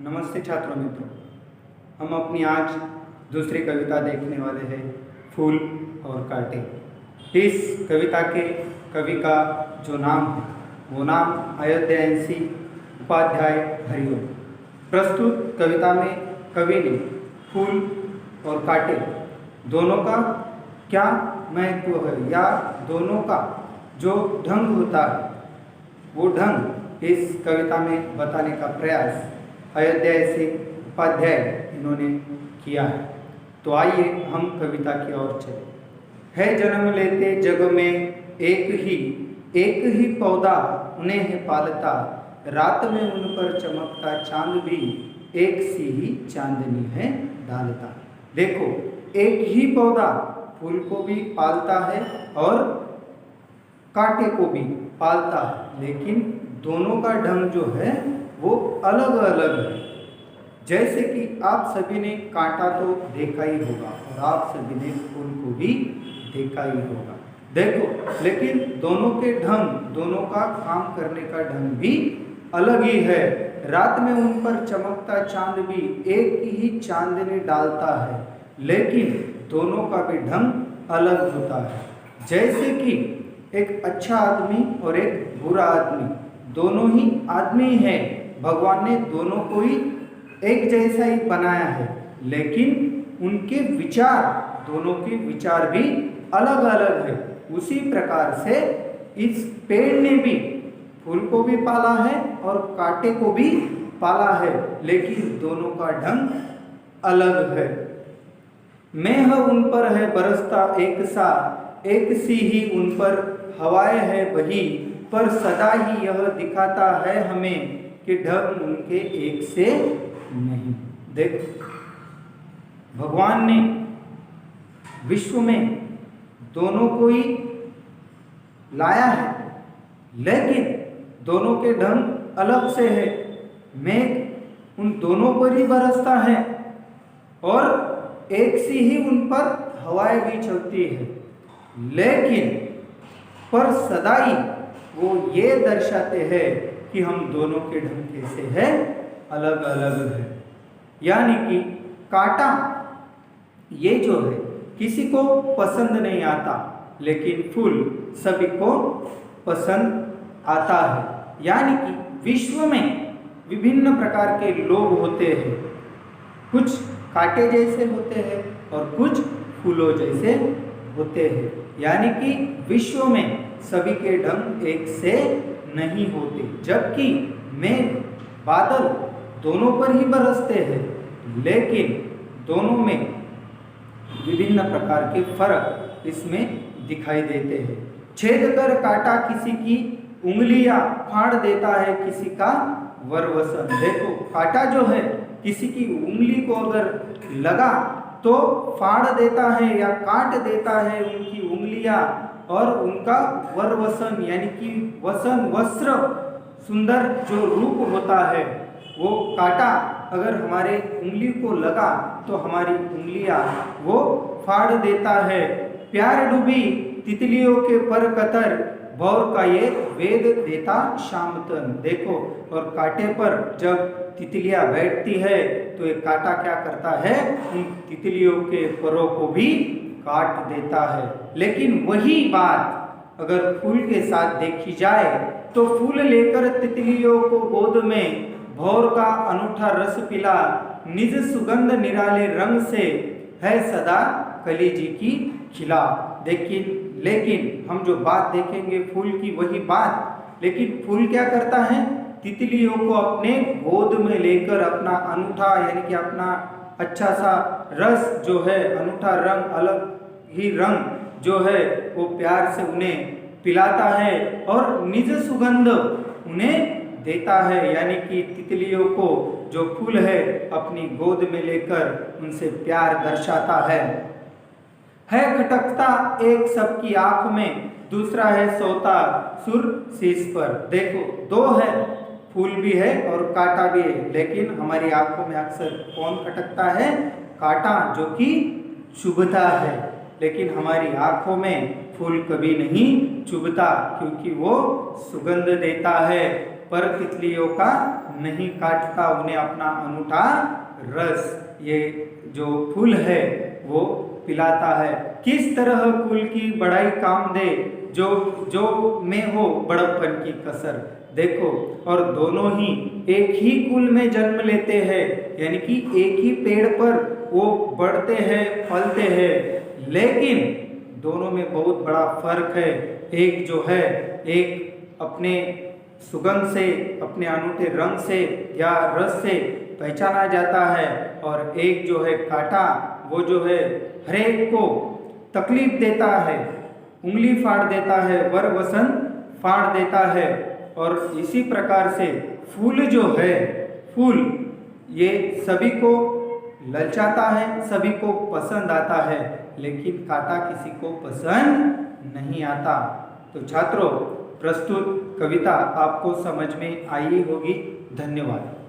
नमस्ते छात्रों मित्रों, हम अपनी आज दूसरी कविता देखने वाले हैं फूल और कांटे। इस कविता के कवि का जो नाम है वो नाम अयोध्यायंशी उपाध्याय हरिओम। प्रस्तुत कविता में कवि ने फूल और कांटे दोनों का क्या महत्व है या दोनों का जो ढंग होता है वो ढंग इस कविता में बताने का प्रयास अयोध्यायंशी उपाध्याय इन्होंने किया है। तो आइए हम कविता की ओर चलें। है जन्म लेते जग में एक ही पौधा उन्हें है पालता, रात में उन पर चमकता चांद भी एक सी ही चांदनी है डालता। देखो, एक ही पौधा फूल को भी पालता है और कांटे को भी पालता है, लेकिन दोनों का ढंग जो है वो अलग अलग है। जैसे कि आप सभी ने कांटा तो देखा ही होगा और आप सभी ने फूल को भी देखा ही होगा। देखो, लेकिन दोनों के ढंग, दोनों का काम करने का ढंग भी अलग ही है। रात में उन पर चमकता चांद भी एक ही चांदनी डालता है, लेकिन दोनों का भी ढंग अलग होता है। जैसे कि एक अच्छा आदमी और एक बुरा आदमी, दोनों ही आदमी है, भगवान ने दोनों को ही एक जैसा ही बनाया है, लेकिन उनके विचार, दोनों के विचार भी अलग अलग है। उसी प्रकार से इस पेड़ ने भी फूल को भी पाला है और कांटे को भी पाला है, लेकिन दोनों का ढंग अलग है। मेह उन पर है बरसता एक सा, एक सी ही उन पर हवाएं है बही, पर सदा ही यह दिखाता है हमें कि ढंग उनके एक से नहीं। देखो, भगवान ने विश्व में दोनों को ही लाया है, लेकिन दोनों के ढंग अलग से है। मेघ उन दोनों पर ही बरसता है और एक सी ही उन पर हवाएं भी चलती है, लेकिन पर सदाई वो ये दर्शाते हैं कि हम दोनों के ढंग कैसे हैं, अलग अलग है। यानी कि कांटा ये जो है किसी को पसंद नहीं आता, लेकिन फूल सभी को पसंद आता है। यानी कि विश्व में विभिन्न प्रकार के लोग होते हैं, कुछ कांटे जैसे होते हैं और कुछ फूलों जैसे होते हैं। यानी कि विश्व में सभी के ढंग एक से नहीं होते, जबकि मेघ, बादल दोनों पर ही बरसते हैं, लेकिन दोनों में विभिन्न प्रकार के फर्क इसमें दिखाई देते हैं। छेद कर कांटा किसी की उंगलियां फाड़ देता है किसी का वरवसन। देखो, कांटा जो है किसी की उंगली को अगर लगा तो फाड़ देता है या काट देता है उनकी उंगलियां, और उनका वरवसन यानी कि वसन, वस्त्र, सुंदर जो रूप होता है, वो कांटा अगर हमारे उंगली को लगा तो हमारी उंगलियां वो फाड़ देता है। प्यार डूबी तितलियों के पर कतर, भौर का ये वेद देता शामतन। देखो, और कांटे पर जब तितलियां बैठती है तो ये कांटा क्या करता है, उन तितलियों के परों को भी काट देता है। लेकिन वही बात अगर फूल के साथ देखी जाए तो फूल लेकर तितलियों को गोद में, भौर का अनूठा रस पिला, निज सुगंध निराले रंग से, है सदा कलीजी की खिला। लेकिन हम जो बात देखेंगे फूल की वही बात, लेकिन फूल क्या करता है, तितलियों को अपने गोद में लेकर अपना अनूठा यानी कि अपना अच्छा सा रस जो है, अनूठा रंग, अलग ही रंग जो है वो प्यार से उन्हें पिलाता है और निज सुगंध उन्हें देता है। यानी कि तितलियों को जो फूल है अपनी गोद में लेकर उनसे प्यार दर्शाता है। खटकता एक सबकी आंख में, दूसरा है सोता सुर शीश पर। देखो, दो है, फूल भी है और कांटा भी है, लेकिन हमारी आंखों में अक्सर कौन खटकता है, कांटा, जो कि चुभता है, लेकिन हमारी आंखों में फूल कभी नहीं चुभता, क्योंकि वो सुगंध देता है। पर तितलियों का नहीं काटता उन्हें अपना अनूठा रस। ये जो फूल है वो पिलाता है। किस तरह कुल की बड़ाई काम दे, जो जो में हो बड़प्पन की कसर। देखो, और दोनों ही एक ही कुल में जन्म लेते हैं, यानी कि एक ही पेड़ पर वो बढ़ते हैं, फलते हैं, लेकिन दोनों में बहुत बड़ा फर्क है। एक जो है, एक अपने सुगंध से, अपने अनूठे रंग से या रस से पहचाना जाता है, और एक जो है कांटा, वो जो है हर एक को तकलीफ देता है, उंगली फाड़ देता है, वर वसंत फाड़ देता है। और इसी प्रकार से फूल जो है, फूल ये सभी को ललचाता है, सभी को पसंद आता है, लेकिन कांटा किसी को पसंद नहीं आता। तो छात्रों, प्रस्तुत कविता आपको समझ में आई होगी। धन्यवाद।